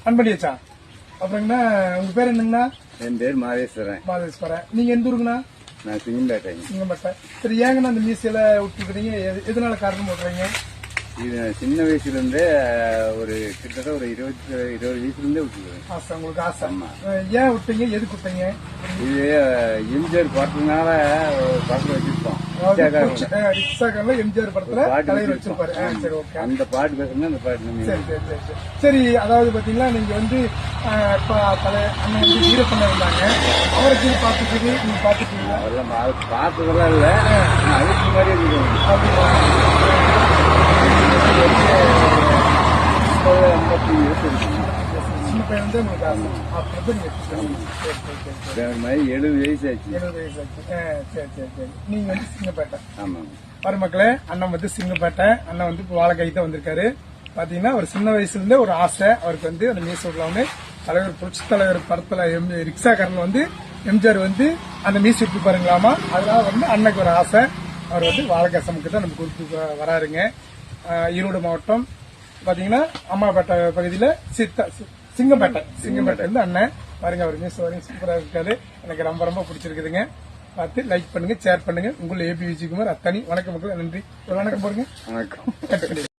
On பண்ணியாச்சா? அப்புறங்கண்ணா உங்க பேர் என்னங்கண்ணா? என் பேர் மாதேஸ்வரன். மாதேஸ்வரன். நீங்க எந்த ஊருங்கண்ணா? நான் சிங்கம்பேட்டை. சிங்கம்பேட்டை. சரி, ஏங்கண்ணா அந்த மீசையில விட்டுருக்கீங்க? எதனால காரணம் போடுறீங்க? இது சின்ன வயசுல இருந்தே ஒரு கிட்டத்தட்ட ஒரு 20 வயசுல இருந்தே விட்டுருக்கேன். ஆசை, உங்களுக்கு ஆசை. ஏன் விட்டீங்க? எதுக்கு விட்டீங்க? இது எம்ஜிஆர் பாட்டுனால பாட்டு வச்சிருப்போம். ரிக்ஷாக்காரல எம்ஜிஆர் படத்துல தலைவர் வச்சிருப்பாரு. சரி, ஓகே. அந்த பாட்டு பேசுனா அந்த பாட்டு. சரி சரி சரி சரி. சரி, அதாவது பாத்தீங்கன்னா நீங்க வந்து அண்ணன் வந்து வீரப்பண்ண இருந்தாங்க, அவருக்கு பாத்துக்கிட்டு நீங்க பாத்துக்கீங்களா? அதெல்லாம் பார்த்ததெல்லாம் இல்ல, அதுக்கு முன்னாடி இருக்கு. 50 இயர்ஸ் இருக்கு. சின்ன பையன் வந்து உங்களுக்கு ஆசை. அப்ப நீங்க 70 வயசு ஆச்சு. 70 வயசு ஆச்சு. சரி சரி சரி. நீங்க வந்து சிங்கப்பேட்டை. ஆமாங்க. பாரு மக்களே, அண்ணன் வந்து சிங்கப்பேட்டை. அண்ணன் வந்து வாழைக்காய் தான் வந்திருக்காரு. பாத்தீங்கன்னா ஒரு சின்ன வயசுல இருந்தே ஒரு ஆசை அவருக்கு வந்து அந்த மீசை விடலாம்னு. தலைவர் புரட்சி தலைவர் படத்துல ரிக்ஷாக்காரன் வந்து எம்ஜிஆர் வந்து அந்த மீசை விட்டு பாருங்களாமா. அதனால வந்து அண்ணனுக்கு ஒரு ஆசை. அவர் வந்து வாழைக்காய் சமைக்க தான் நம்ம கொடுத்து வராருங்க. ஈரோடு மாவட்டம் பாத்தீங்கன்னா அம்மாப்பேட்டை பகுதியில சிங்கம்பேட்டை இருந்து அண்ணன் பாருங்க. அவர் மீசை வரையும் சூப்பரா இருக்காரு. எனக்கு ரொம்ப ரொம்ப பிடிச்சிருக்குதுங்க. பார்த்து லைக் பண்ணுங்க, ஷேர் பண்ணுங்க. உங்களை ஏபி விஜயகுமார் அத்தனி. வணக்கம் மக்கள், நன்றி. ஒரு வணக்கம் போடுங்க. வணக்கம்.